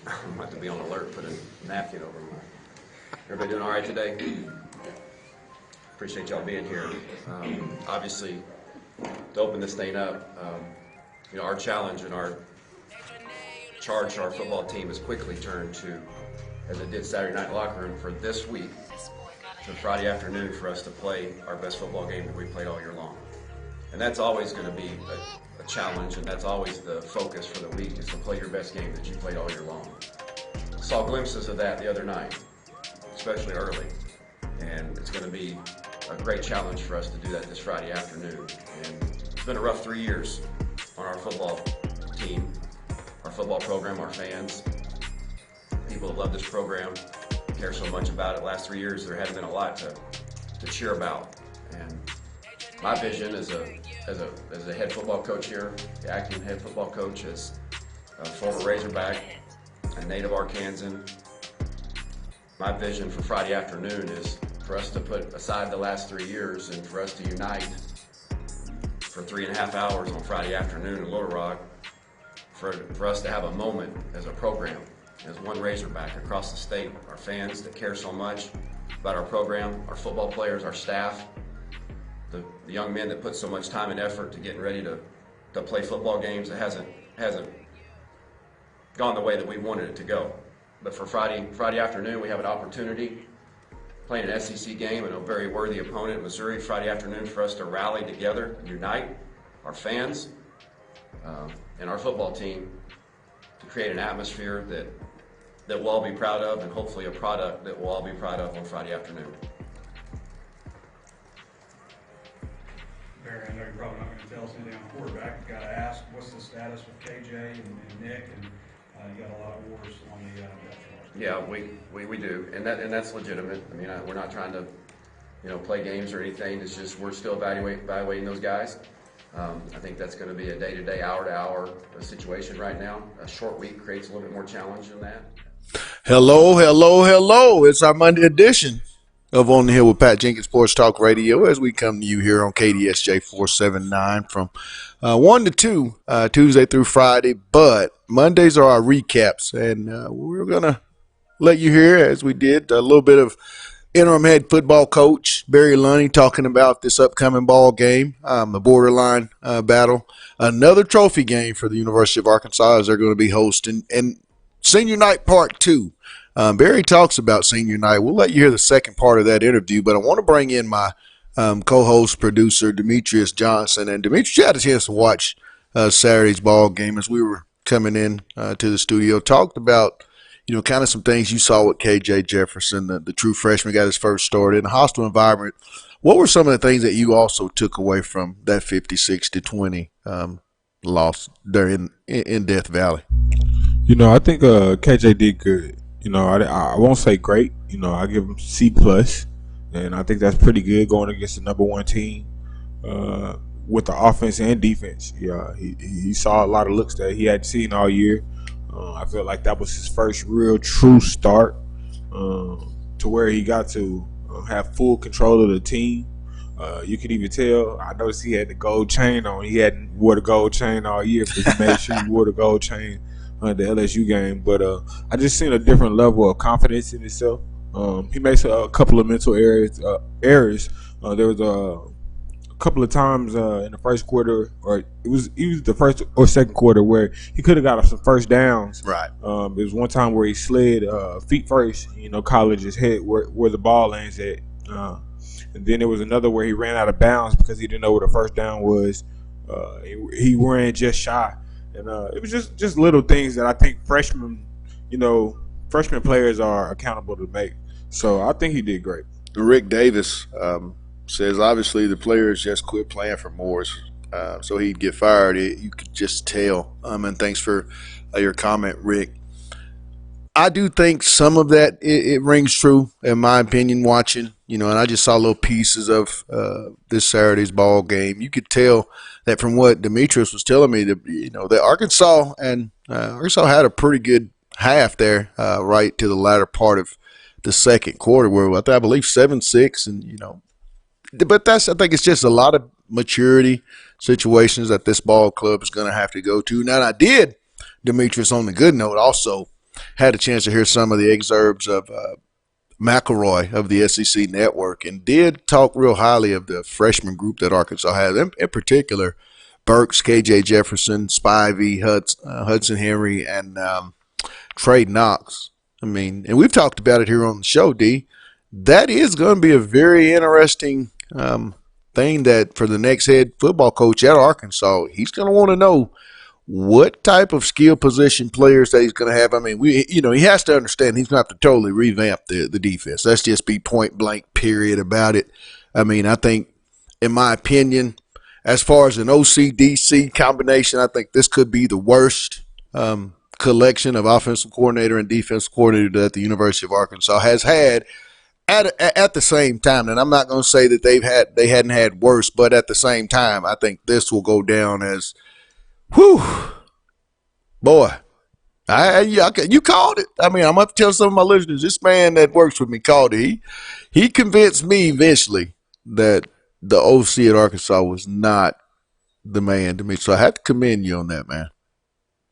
I'm about to be on alert, put a napkin over my. Everybody doing all right today? Appreciate y'all being here. Obviously, to open this thing up, our challenge and our charge to our football team has quickly turned to, as it did Saturday night locker room, for this week to Friday afternoon for us to play our best football game that we played all year long. And that's always going to be a challenge, and that's always the focus for the week, is to play your best game that you played all year long. Saw glimpses of that the other night, especially early, and it's going to be a great challenge for us to do that this Friday afternoon. And it's been a rough 3 years on our football team, our football program, our fans. People have loved this program, care so much about it. Last 3 years, there hasn't been a lot to cheer about. And my vision as a head football coach here, the acting head football coach, as a former Razorback, a native Arkansan, my vision for Friday afternoon is for us to put aside the last 3 years and for us to unite for 3.5 hours on Friday afternoon in Little Rock, for us to have a moment as a program, as one Razorback across the state, our fans that care so much about our program, our football players, our staff, the young men that put so much time and effort to getting ready to play football games that hasn't gone the way that we wanted it to go. But for Friday afternoon, we have an opportunity playing an SEC game and a very worthy opponent, Missouri, Friday afternoon, for us to rally together, unite our fans and our football team to create an atmosphere that we'll all be proud of, and hopefully a product that we'll all be proud of on Friday afternoon. Barry, I know you're probably not going to tell us anything on quarterback. You've got to ask, what's the status with KJ and Nick? And you got a lot of wars on the depth chart. Yeah, we do, and that's legitimate. I mean, we're not trying to, play games or anything. It's just we're still evaluating those guys. I think that's going to be a day-to-day, hour-to-hour situation right now. A short week creates a little bit more challenge than that. Hello. It's our Monday edition of On the Hill with Pat Jenkins Sports Talk Radio, as we come to you here on KDSJ 479 from 1 to 2, Tuesday through Friday. But Mondays are our recaps, and we're going to let you hear, as we did, a little bit of interim head football coach Barry Lunny talking about this upcoming ball game, the borderline battle. Another trophy game for the University of Arkansas, as they're going to be hosting. And Senior Night Part 2. Barry talks about Senior Night. We'll let you hear the second part of that interview, but I want to bring in my co-host, producer, Demetrius Johnson. And Demetrius, you had a chance to watch Saturday's ball game as we were coming in to the studio. Talked about, kind of some things you saw with KJ Jefferson, the true freshman, got his first start in a hostile environment. What were some of the things that you also took away from that 56-20 loss there in Death Valley? I think KJ did good. I won't say great. I give him C+, and I think that's pretty good going against the number one team with the offense and defense. Yeah, he saw a lot of looks that he hadn't seen all year. I feel like that was his first real true start to where he got to have full control of the team. You could even tell. I noticed he had the gold chain on. He hadn't wore the gold chain all year, but he made sure he wore the gold chain the LSU game. But I just seen a different level of confidence in himself. He made a couple of mental errors. There was a couple of times in the first quarter, or it was the first or second quarter, where he could have got some first downs. Right. There was one time where he slid feet first, college's head where the ball lands at. And then there was another where he ran out of bounds because he didn't know where the first down was. He ran just shy, and it was just little things that I think freshman players are accountable to make. So I think he did great. Rick Davis says obviously the players just quit playing for Morris, so he'd get fired. You could just tell. And thanks for your comment, Rick. I do think some of that it rings true in my opinion. Watching, and I just saw little pieces of this Saturday's ball game. You could tell that from what Demetrius was telling me that Arkansas had a pretty good half there, right to the latter part of the second quarter, where I believe 7-6, and but I think it's just a lot of maturity situations that this ball club is going to have to go to. Now, I did, Demetrius, on the good note, also had a chance to hear some of the excerpts of McElroy of the SEC Network, and did talk real highly of the freshman group that Arkansas has, in particular Burks, KJ Jefferson, Spivey, Hudson Henry, and Trey Knox. I mean, and we've talked about it here on the show, D. That is going to be a very interesting thing that for the next head football coach at Arkansas, he's going to want to know what type of skill position players that he's going to have. I mean, he has to understand he's going to have to totally revamp the defense. Let's just be point blank, period, about it. I mean, I think, in my opinion, as far as an OC-DC combination, I think this could be the worst collection of offensive coordinator and defensive coordinator that the University of Arkansas has had at the same time. And I'm not going to say that they hadn't had worse, but at the same time, I think this will go down as, whew, boy, you called it. I mean, I'm going to tell some of my listeners, this man that works with me called it. He convinced me eventually that the OC at Arkansas was not the man to me. So I have to commend you on that, man.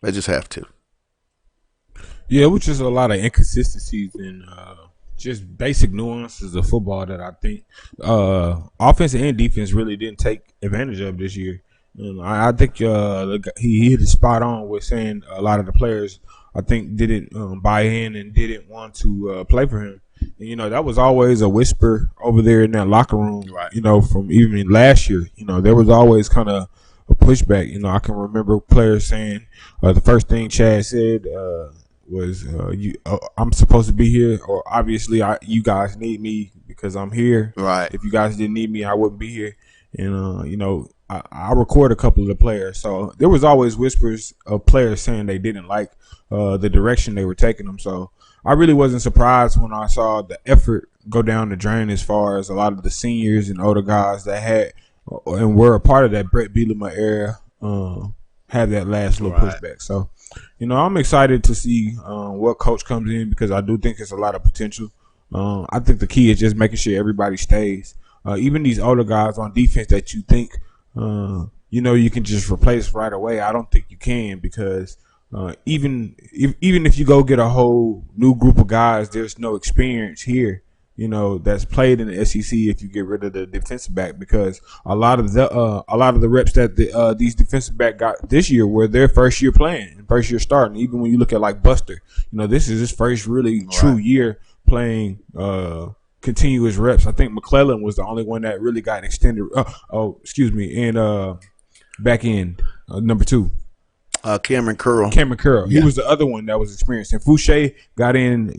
I just have to. Yeah, which is a lot of inconsistencies and just basic nuances of football that I think offense and defense really didn't take advantage of this year. I think he hit it spot on with saying a lot of the players, I think, didn't buy in and didn't want to play for him. And, that was always a whisper over there in that locker room, right. From even last year. There was always kind of a pushback. I can remember players saying the first thing Chad said was, I'm supposed to be here, or obviously you guys need me because I'm here. Right. If you guys didn't need me, I wouldn't be here. And, I record a couple of the players. So there was always whispers of players saying they didn't like the direction they were taking them. So I really wasn't surprised when I saw the effort go down the drain as far as a lot of the seniors and older guys that had and were a part of that Brett Bielema era had that last little pushback. So, I'm excited to see what coach comes in because I do think there's a lot of potential. I think the key is just making sure everybody stays. Even these older guys on defense that you think you can just replace right away. I don't think you can because even if you go get a whole new group of guys, there's no experience here, that's played in the SEC if you get rid of the defensive back because a lot of the reps that these defensive back got this year were their first year playing and first year starting. Even when you look at like Buster, this is his first really true year playing continuous reps. I think McClellan was the only one that really got extended. And back end number 2. Cameron Curl. Yeah. He was the other one that was experienced. And Fouché got in,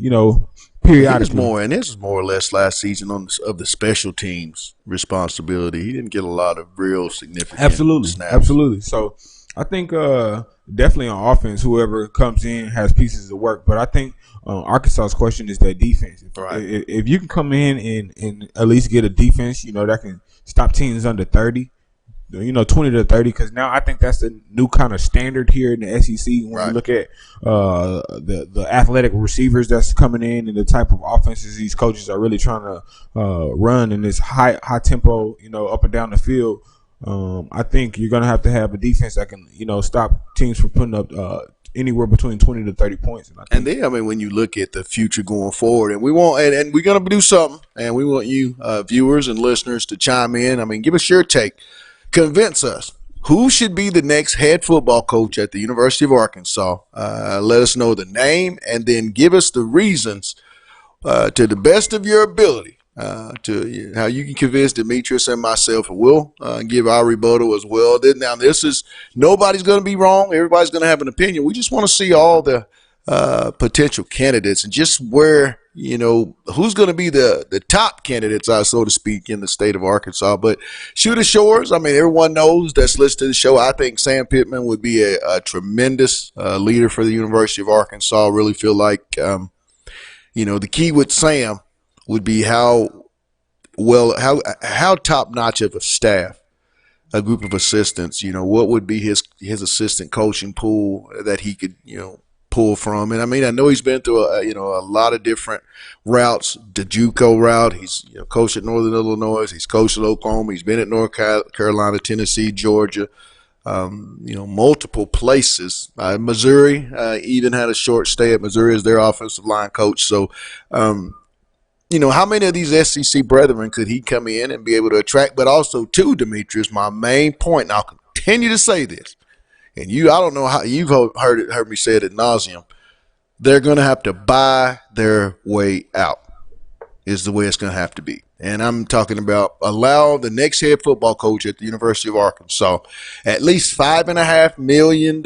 periodically. This is more or less last season of the special teams responsibility. He didn't get a lot of real significant snaps. Absolutely. So I think definitely on offense, whoever comes in has pieces of work. But I think Arkansas's question is that defense. If you can come in and at least get a defense, that can stop teams under 30, 20 to 30, because now I think that's the new kind of standard here in the SEC when you look at the athletic receivers that's coming in and the type of offenses these coaches are really trying to run in this high tempo, up and down the field. I think you're going to have a defense that can, stop teams from putting up anywhere between 20 to 30 points. And then, when you look at the future going forward, and we're going to do something, and we want you viewers and listeners to chime in. Give us your take. Convince us. Who should be the next head football coach at the University of Arkansas? Let us know the name, and then give us the reasons to the best of your ability to how you can convince Demetrius and myself, and we'll give our rebuttal as well. Now, this is nobody's going to be wrong. Everybody's going to have an opinion. We just want to see all the potential candidates and just where, who's going to be the top candidates, so to speak, in the state of Arkansas. But Shooter Shores, I mean, everyone knows that's listening to the show. I think Sam Pittman would be a tremendous leader for the University of Arkansas. I really feel like, the key with Sam would be how top notch of a staff, a group of assistants, what would be his assistant coaching pool that he could, pull from. And I mean, I know he's been through a lot of different routes. The JUCO route, he's coached at Northern Illinois, he's coached at Oklahoma, he's been at North Carolina, Tennessee, Georgia, multiple places. Missouri, even had a short stay at Missouri as their offensive line coach. So, how many of these SEC brethren could he come in and be able to attract? But also, too, Demetrius, my main point, and I'll continue to say this, and I don't know how you've heard me say it ad nauseum, they're going to have to buy their way out is the way it's going to have to be. And I'm talking about allow the next head football coach at the University of Arkansas at least $5.5 million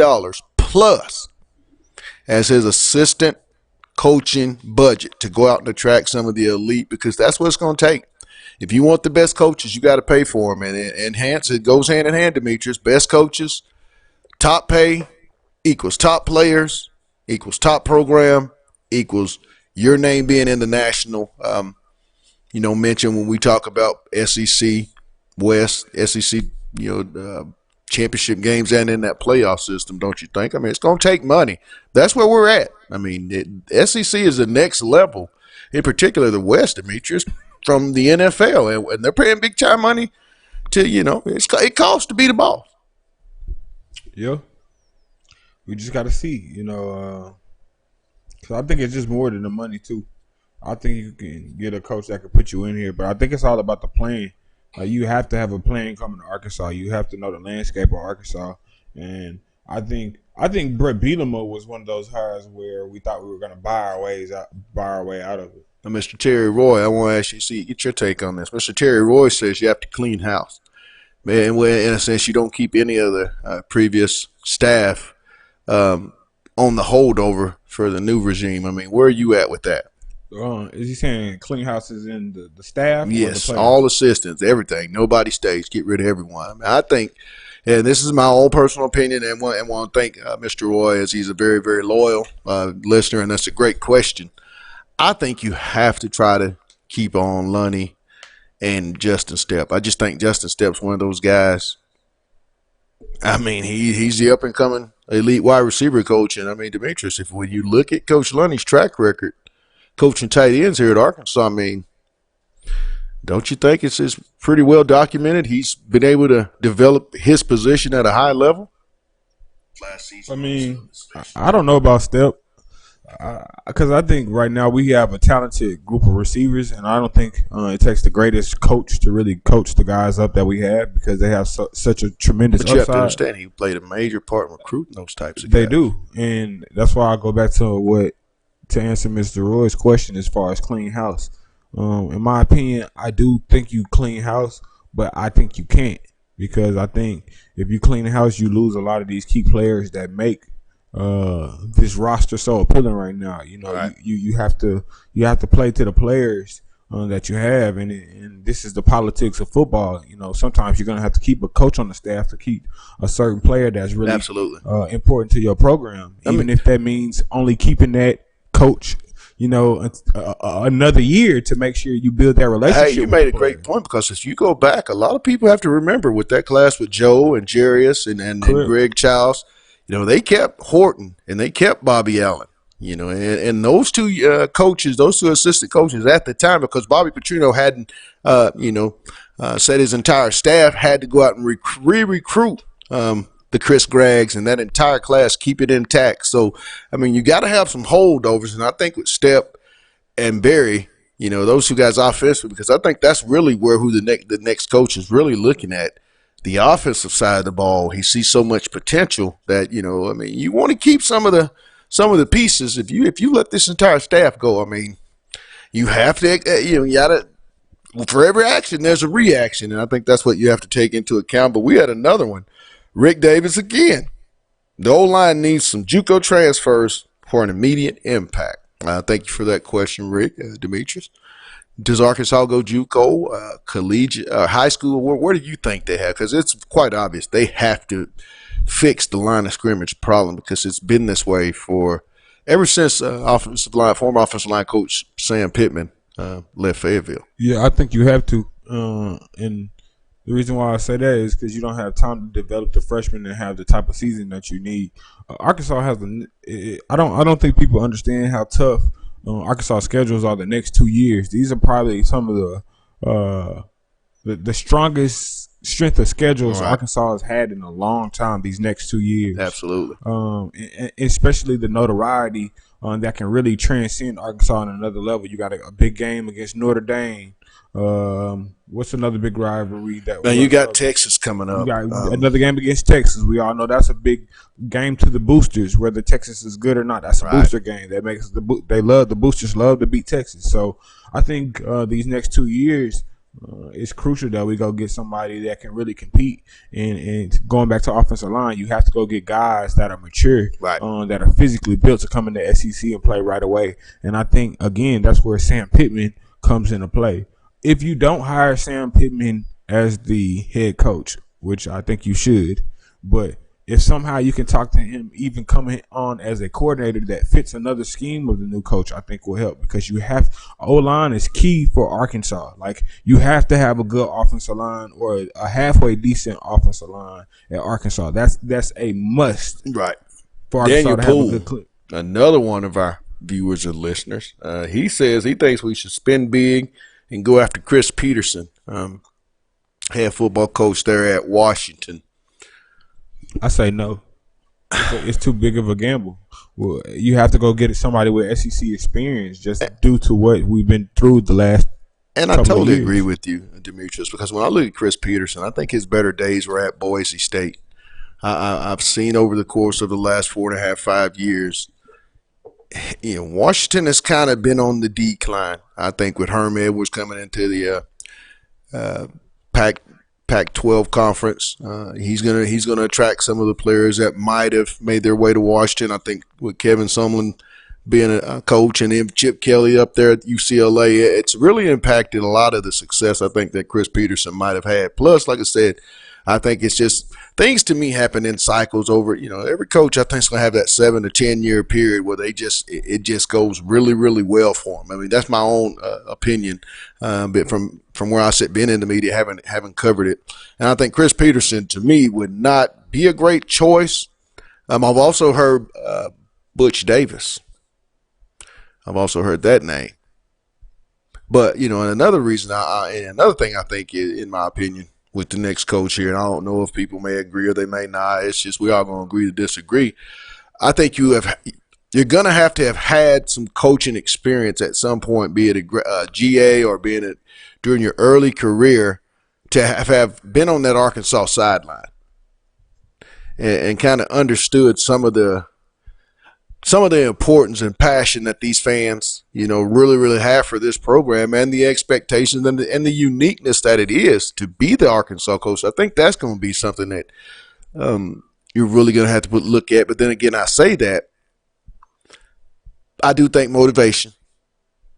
plus as his assistant coaching budget to go out and attract some of the elite, because that's what it's going to take. If you want the best coaches, you got to pay for them. And it goes hand in hand, Demetrius. Best coaches, top pay equals top players, equals top program, equals your name being in the national mention when we talk about SEC West, SEC, championship games and in that playoff system, don't you think? I mean, it's going to take money. That's where we're at. I mean, SEC is the next level, in particular the West, Demetrius, from the NFL. And they're paying big-time money to, it costs to be the boss. Yeah. We just got to see, because I think it's just more than the money, too. I think you can get a coach that can put you in here, but I think it's all about the plan. You have to have a plan coming to Arkansas. You have to know the landscape of Arkansas. And I think Brett Bielema was one of those hires where we thought we were going to buy our way out of it. Now, Mr. Terry Roy, I want to ask you, get your take on this. Mr. Terry Roy says you have to clean house. Man, in a sense, you don't keep any of the previous staff on the holdover for the new regime. I mean, where are you at with that? Is he saying clean houses in the staff? Yes, all assistants, everything. Nobody stays. Get rid of everyone. I mean, I think, and this is my own personal opinion, and want to thank Mr. Roy, as he's a very, very loyal listener, and that's a great question. I think you have to try to keep on Lunny and Justin Stepp. I just think Justin Stepp's one of those guys. I mean, he's the up-and-coming elite wide receiver coach, and I mean, Demetrius, when you look at Coach Lunny's track record, coaching tight ends here at Arkansas, I mean, don't you think it's pretty well documented? He's been able to develop his position at a high level. I mean, I don't know about Stepp, because I think right now we have a talented group of receivers, and I don't think it takes the greatest coach to really coach the guys up that we have, because they have such a tremendous upside. But you have to understand, he played a major part in recruiting those types of guys. They do, and that's why I go back to answer Mr. Roy's question as far as clean house. In my opinion, I do think you clean house, but I think you can't, because I think if you clean the house, you lose a lot of these key players that make this roster so appealing right now. Right. You have to play to the players that you have, and this is the politics of football. Sometimes you're gonna have to keep a coach on the staff to keep a certain player that's really absolutely important to your program, even if that means only keeping that coach, another year to make sure you build that relationship. Hey, you made a great point, because if you go back, a lot of people have to remember with that class with Joe and Jarius and Greg Childs, they kept Horton and they kept Bobby Allen, and those two coaches, those two assistant coaches at the time, because Bobby Petrino hadn't, said his entire staff had to go out and re-recruit the Chris Greggs and that entire class, keep it intact. So, I mean, you got to have some holdovers, and I think with Stepp and Barry, those two guys offensively, because I think that's really where the next coach is really looking at, the offensive side of the ball. He sees so much potential that, I mean, you want to keep some of the pieces. If you let this entire staff go, I mean, you have to, you got to for every action, there's a reaction, and I think that's what you have to take into account. But we had another one. Rick Davis again. The O-line needs some JUCO transfers for an immediate impact. Thank you for that question, Rick. Demetrius. Does Arkansas go JUCO, collegiate, high school? Where do you think they have? Because it's quite obvious they have to fix the line of scrimmage problem because it's been this way for ever since former offensive line coach Sam Pittman left Fayetteville. Yeah, I think you have to. And the reason why I say that is because you don't have time to develop the freshmen and have the type of season that you need. Arkansas has I don't think people understand how tough Arkansas schedules are the next 2 years. These are probably some of the strongest strength of schedules Arkansas has had in a long time. These next 2 years, absolutely, and especially the notoriety that can really transcend Arkansas on another level. You got a big game against Notre Dame. What's another big rivalry that? Now you got Texas coming up. You got another game against Texas. We all know that's a big game to the boosters, whether Texas is good or not. That's a booster game. That makes the boosters love to beat Texas. So I think these next 2 years, it's crucial that we go get somebody that can really compete. And going back to offensive line, you have to go get guys that are mature, that are physically built to come in the SEC and play right away. And I think again, that's where Sam Pittman comes into play. If you don't hire Sam Pittman as the head coach, which I think you should, but if somehow you can talk to him even coming on as a coordinator that fits another scheme of the new coach, I think will help because you have O-line is key for Arkansas. Like you have to have a good offensive line or a halfway decent offensive line at Arkansas. That's a must. Right. For Arkansas Daniel to have Poole, a good clip. Another one of our viewers and listeners, he says he thinks we should spend big and go after Chris Peterson, head football coach there at Washington. I say no. It's too big of a gamble. Well, you have to go get somebody with SEC experience just due to what we've been through the last And I totally agree with you, Demetrius, because when I look at Chris Peterson, I think his better days were at Boise State. I've seen over the course of the last 4.5, 5 years, Washington has kind of been on the decline. I think with Herm Edwards coming into the Pac-12 conference, he's gonna attract some of the players that might have made their way to Washington. I think with Kevin Sumlin being a coach and then Chip Kelly up there at UCLA, it's really impacted a lot of the success I think that Chris Peterson might have had. Plus, like I said, I think it's just things to me happen in cycles over, every coach I think is going to have that 7 to 10 year period where it just goes really, really well for them. I mean, that's my own opinion, but from where I sit being in the media, haven't covered it. And I think Chris Peterson to me would not be a great choice. I've also heard Butch Davis. I've also heard that name. But, and another reason, and another thing I think, in my opinion, with the next coach here, and I don't know if people may agree or they may not. It's just we all going to agree to disagree. I think you're going to have had some coaching experience at some point, be it a GA or being it during your early career, to have been on that Arkansas sideline and kind of understood some of the importance and passion that these fans, really, really have for this program and the expectations and the uniqueness that it is to be the Arkansas coach. I think that's going to be something that you're really going to have to look at. But then again, I say that I do think motivation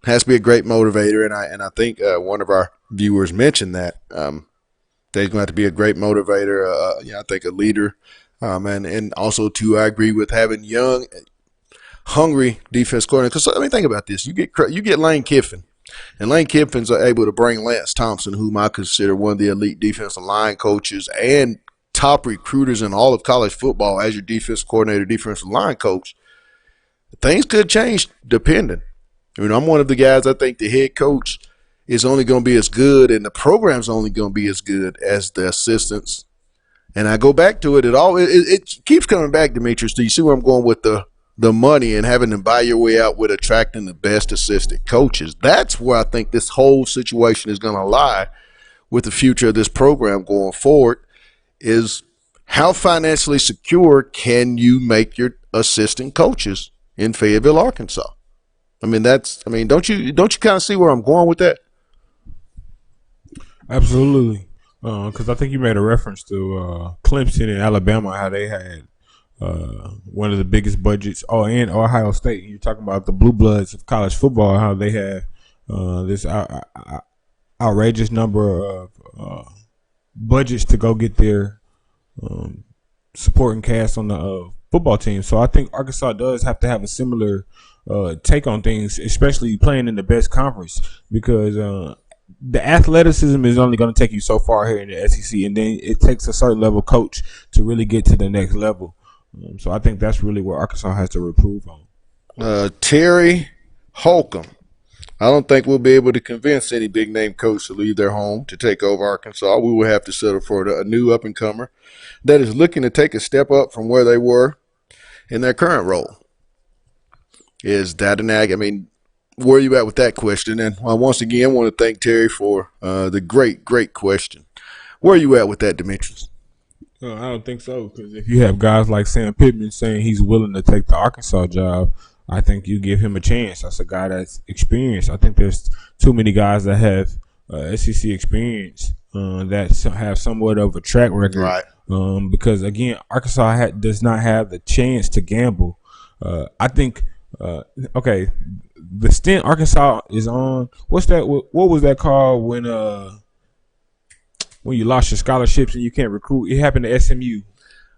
has to be a great motivator, and I think one of our viewers mentioned that there's going to have to be a great motivator. I think a leader, and also too, I agree with having young, hungry defense coordinator. Because think about this: you get Lane Kiffin, and Lane Kiffin's able to bring Lance Thompson, whom I consider one of the elite defensive line coaches and top recruiters in all of college football, as your defense coordinator, defensive line coach. Things could change depending. I'm one of the guys. I think the head coach is only going to be as good, and the program's only going to be as good as the assistants. And I go back to it at all. It keeps coming back, Demetrius. Do you see where I'm going with the money and having to buy your way out with attracting the best assistant coaches? That's where I think this whole situation is going to lie with the future of this program going forward, is how financially secure can you make your assistant coaches in Fayetteville, Arkansas? Don't you kind of see where I'm going with that? Absolutely. Because I think you made a reference to Clemson and Alabama, how they had one of the biggest budgets. Oh, and Ohio State. You're talking about the blue bloods of college football, how they had this outrageous number of budgets to go get their um, supporting cast on the football team. So I think Arkansas does have to have a similar take on things, especially playing in the best conference, because the athleticism is only going to take you so far here in the SEC, and then it takes a certain level coach to really get to the next level. So I think that's really where Arkansas has to improve on. Terry Holcomb. I don't think we'll be able to convince any big name coach to leave their home to take over Arkansas. We will have to settle for a new up and comer that is looking to take a step up from where they were in their current role. Is that an ag? I mean, where are you at with that question? And once again, I want to thank Terry for the great question. Where are you at with that, Demetrius? I don't think so, because if you have guys like Sam Pittman saying he's willing to take the Arkansas job, I think you give him a chance. That's a guy that's experienced. I think there's too many guys that have SEC experience that have somewhat of a track record. Right. Because, again, Arkansas does not have the chance to gamble. I think, okay, the stint Arkansas is on, what's that? What was that called when you lost your scholarships and you can't recruit? It happened to SMU.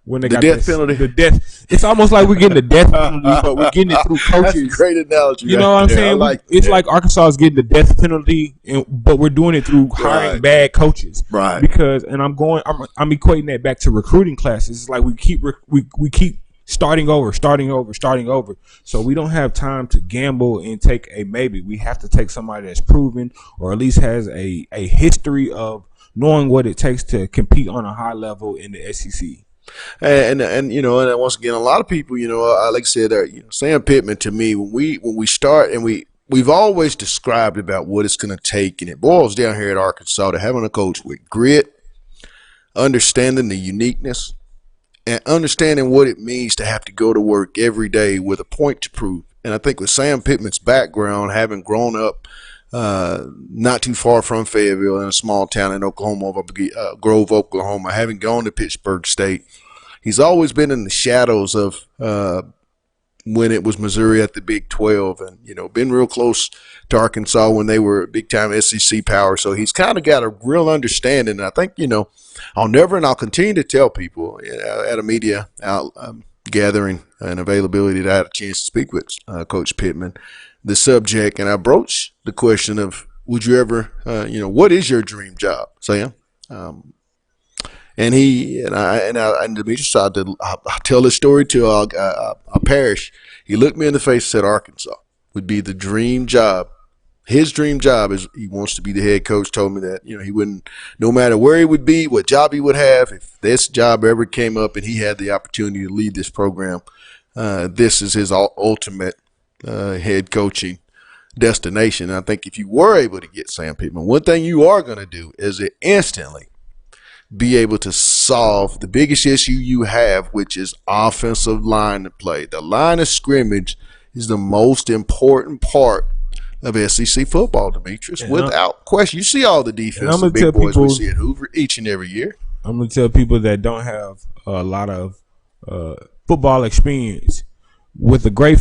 When they The got death penalty? The death. It's almost like we're getting the death penalty, but we're getting it through coaches. That's a great analogy. You know what I'm saying? It's like Arkansas is getting the death penalty, but we're doing it through hiring bad coaches. Right. Because, and I'm equating that back to recruiting classes. It's like we keep starting over. So we don't have time to gamble and take a maybe. We have to take somebody that's proven, or at least has a history of knowing what it takes to compete on a high level in the SEC. And you know, and once again, a lot of people, you know, like I said, Sam Pittman, to me, when we start, and we've always described about what it's going to take, and it boils down here at Arkansas to having a coach with grit, understanding the uniqueness, and understanding what it means to have to go to work every day with a point to prove. And I think with Sam Pittman's background, having grown up not too far from Fayetteville in a small town in Oklahoma, Grove, Oklahoma, having gone to Pittsburgh State, he's always been in the shadows of when it was Missouri at the Big 12, and, you know, been real close to Arkansas when they were a big-time SEC power. So he's kind of got a real understanding. And I think, you know, I'll continue to tell people at a media gathering and availability that I had a chance to speak with Coach Pittman, the subject, and I broached the question of, would you ever, what is your dream job, Sam? And Demetrius, I'll tell this story till I perish. He looked me in the face and said Arkansas would be the dream job. His dream job is he wants to be the head coach. Told me that, you know, he wouldn't, no matter where he would be, what job he would have, if this job ever came up and he had the opportunity to lead this program, this is his ultimate head coaching destination. And I think if you were able to get Sam Pittman, one thing you are going to do is instantly be able to solve the biggest issue you have, which is offensive line to play. The line of scrimmage is the most important part of SEC football, Demetrius, without question. You see all the defensive big boys we see at Hoover each and every year. I'm going to tell people that don't have a lot of football experience, with a great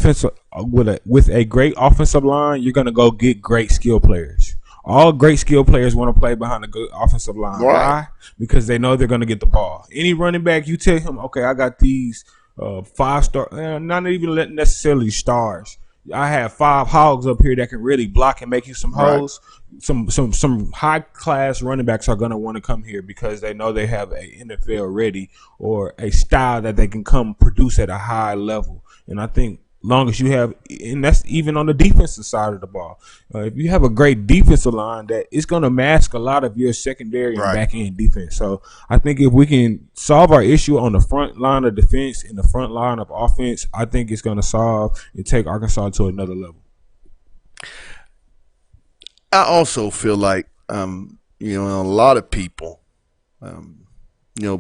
with a great offensive line, you're going to go get great skill players. All great skill players want to play behind a good offensive line. Right. Why? Because they know they're going to get the ball. Any running back, you tell him, okay, I got these 5-star, not even necessarily stars. I have 5 hogs up here that can really block and make you some holes. Right. Some high class running backs are going to want to come here because they know they have a NFL ready or a style that they can come produce at a high level. And I think long as you have, and that's even on the defensive side of the ball, if you have a great defensive line, that it's going to mask a lot of your secondary and back end defense. So I think if we can solve our issue on the front line of defense and the front line of offense, I think it's going to solve and take Arkansas to another level. I also feel like, a lot of people,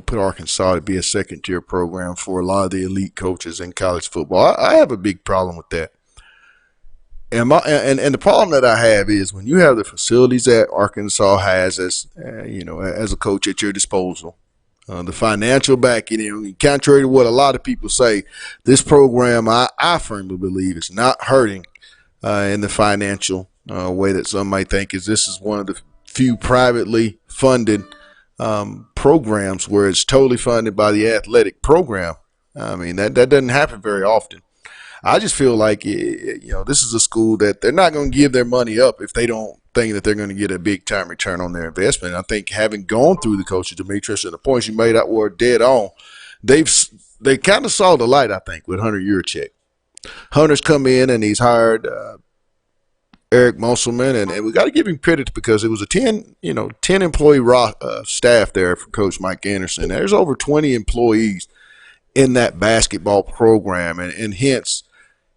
put Arkansas to be a second-tier program for a lot of the elite coaches in college football. I have a big problem with that. And the problem that I have is when you have the facilities that Arkansas has as as a coach at your disposal, the financial backing, contrary to what a lot of people say, this program I firmly believe is not hurting in the financial way that some might think. Is this is one of the few privately funded programs where it's totally funded by the athletic program. I mean that doesn't happen very often. I just feel like this is a school that they're not going to give their money up if they don't think that they're going to get a big time return on their investment. I think having gone through the coaches, Demetrius, and the points you made out were dead on. They kind of saw the light, I think, with Hunter Yurchek. Hunter's come in and he's hired Eric Musselman, and we got to give him credit because it was a 10 employee staff there for Coach Mike Anderson. There's over 20 employees in that basketball program, and hence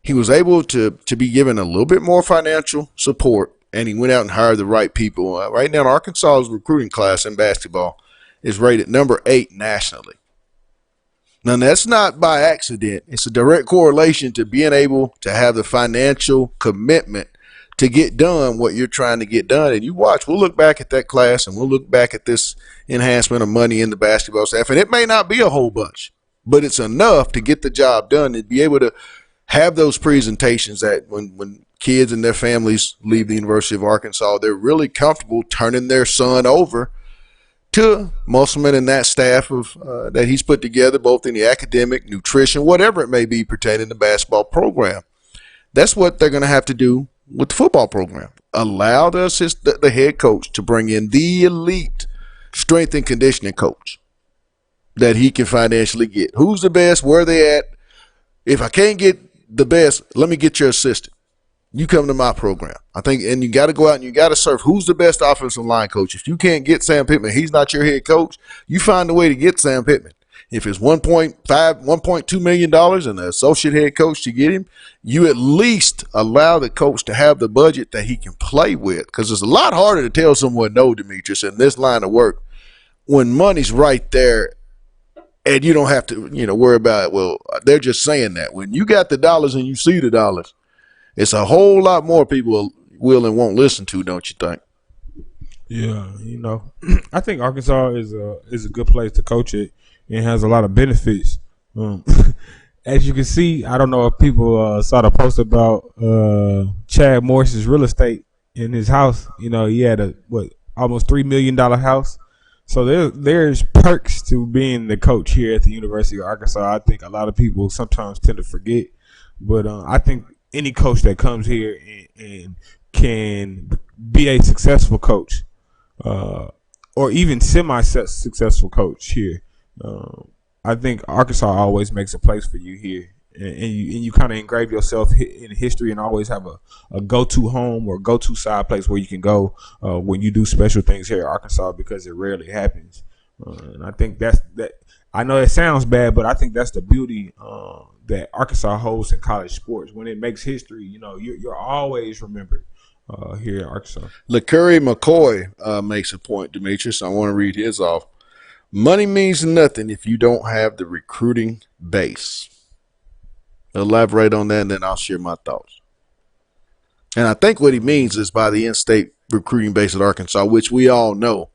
he was able to be given a little bit more financial support, and he went out and hired the right people. Right now, Arkansas's recruiting class in basketball is rated number 8 nationally. Now, that's not by accident. It's a direct correlation to being able to have the financial commitment to get done what you're trying to get done. And you watch, we'll look back at that class, and we'll look back at this enhancement of money in the basketball staff, and it may not be a whole bunch, but it's enough to get the job done and be able to have those presentations that when kids and their families leave the University of Arkansas, they're really comfortable turning their son over to Musselman and that staff of that he's put together, both in the academic, nutrition, whatever it may be pertaining to the basketball program. That's what they're going to have to do with the football program. Allow the head coach to bring in the elite strength and conditioning coach that he can financially get. Who's the best? Where are they at? If I can't get the best, let me get your assistant. You come to my program. I think, and you got to go out and you got to serve. Who's the best offensive line coach? If you can't get Sam Pittman, he's not your head coach. You find a way to get Sam Pittman. If it's $1.2 million and the associate head coach to get him, you at least allow the coach to have the budget that he can play with. Because it's a lot harder to tell someone no, Demetrius, in this line of work when money's right there and you don't have to, worry about it. Well, they're just saying that. When you got the dollars and you see the dollars, it's a whole lot more people will and won't listen to, don't you think? Yeah, I think Arkansas is a good place to coach it. It has a lot of benefits. As you can see, I don't know if people saw the post about Chad Morris's real estate in his house. He had almost $3 million house. So there's perks to being the coach here at the University of Arkansas. I think a lot of people sometimes tend to forget. But I think any coach that comes here and can be a successful coach or even semi-successful coach here, I think Arkansas always makes a place for you here. And you kind of engrave yourself in history and always have a go-to home or go-to side place where you can go when you do special things here at Arkansas, because it rarely happens. And I think that. I know it sounds bad, but I think that's the beauty that Arkansas holds in college sports. When it makes history, you're always remembered here at Arkansas. LeCurry McCoy makes a point, Demetrius. I want to read his off. Money means nothing if you don't have the recruiting base. Elaborate on that, and then I'll share my thoughts. And I think what he means is by the in-state recruiting base at Arkansas, which we all know,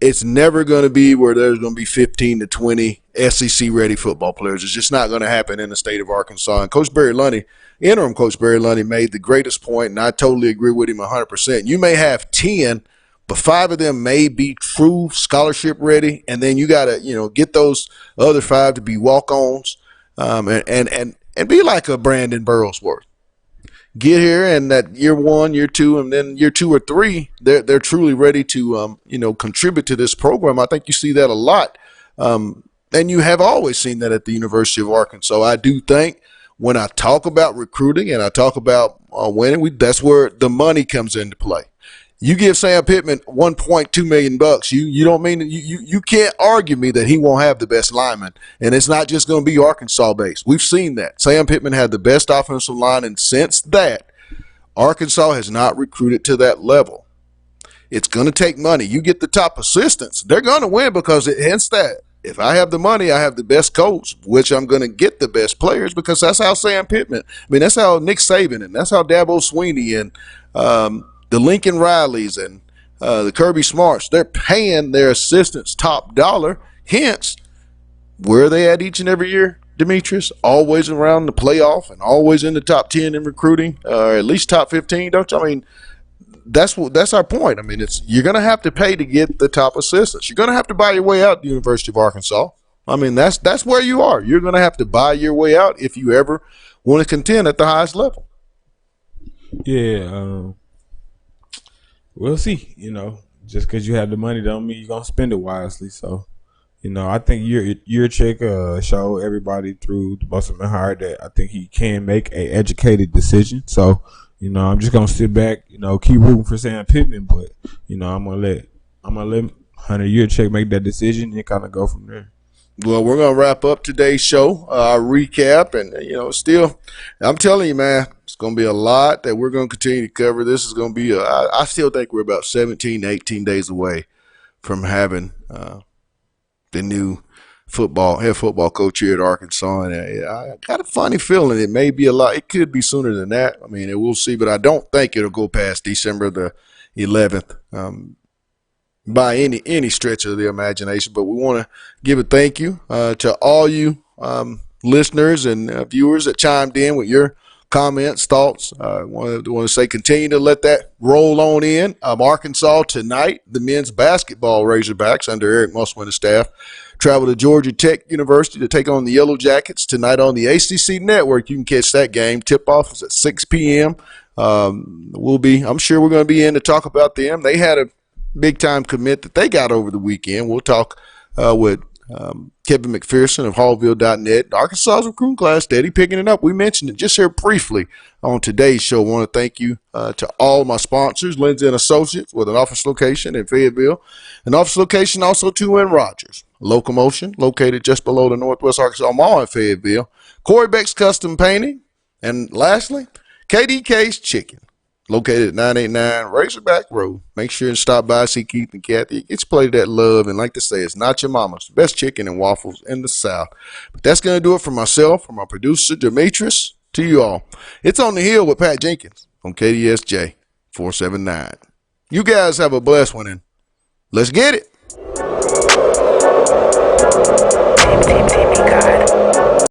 it's never going to be where there's going to be 15 to 20 SEC-ready football players. It's just not going to happen in the state of Arkansas. And Coach Barry Lundy, interim Coach Barry Lundy, made the greatest point, and I totally agree with him 100%. You may have 10, but 5 of them may be true scholarship ready, and then you got to, get those other 5 to be walk-ons, and be like a Brandon Burlsworth. Get here, and that year 1, year 2, and then year 2 or 3, they're truly ready to contribute to this program. I think you see that a lot, and you have always seen that at the University of Arkansas. I do think when I talk about recruiting and I talk about winning, that's where the money comes into play. You give Sam Pittman $1.2 million. You don't mean you can't argue me that he won't have the best lineman, and it's not just going to be Arkansas based. We've seen that Sam Pittman had the best offensive line, and since that, Arkansas has not recruited to that level. It's going to take money. You get the top assistants, they're going to win because hence that if I have the money, I have the best coach, which I'm going to get the best players because that's how Sam Pittman, that's how Nick Saban and that's how Dabo Sweeney and the Lincoln Rileys and the Kirby Smarts, they're paying their assistants top dollar. Hence, where are they at each and every year, Demetrius? Always around the playoff and always in the top 10 in recruiting, or at least top 15, don't you? I mean, that's our point. I mean, you're going to have to pay to get the top assistants. You're going to have to buy your way out the University of Arkansas. I mean, that's where you are. You're going to have to buy your way out if you ever want to contend at the highest level. Yeah, we'll see. Just because you have the money don't mean you're gonna spend it wisely. So, I think your check showed everybody through the Busselman hire that I think he can make a educated decision. So, I'm just gonna sit back, keep rooting for Sam Pittman, but I'm gonna let Hunter Yurchek make that decision and kind of go from there. Well, we're gonna wrap up today's show, our recap, and still, I'm telling you, man, it's gonna be a lot that we're gonna continue to cover. This is gonna be, I still think we're about 17 to 18 days away from having the new head football coach here at Arkansas, and I got a funny feeling it may be a lot. It could be sooner than that. I mean, we'll see, but I don't think it'll go past December the 11th by any stretch of the imagination. But we want to give a thank you to all you listeners and viewers that chimed in with your comments, thoughts. I want to say continue to let that roll on in. Arkansas tonight, the men's basketball Razorbacks under Eric Musselman and staff travel to Georgia Tech University to take on the Yellow Jackets tonight on the ACC Network. You can catch that game. Tip-off is at 6 p.m. I'm sure we're going to be in to talk about them. They had a big-time commit that they got over the weekend. We'll talk with Kevin McPherson of Hallville.net. Arkansas's recruiting class steady picking it up. We mentioned it just here briefly on today's show. I want to thank you to all my sponsors, Lindsay & Associates, with an office location in Fayetteville, an office location also to in Rogers. Locomotion, located just below the Northwest Arkansas Mall in Fayetteville. Corey Beck's Custom Painting. And lastly, KDK's Chicken, located at 989 Razorback Road. Make sure and stop by, see Keith and Kathy. It's played that love, and like to say, it's not your mama's. Best chicken and waffles in the South. But that's going to do it for myself, from our producer, Demetrius, to you all. It's On the Hill with Pat Jenkins on KDSJ 479. You guys have a blessed one, and let's get it. Team, God.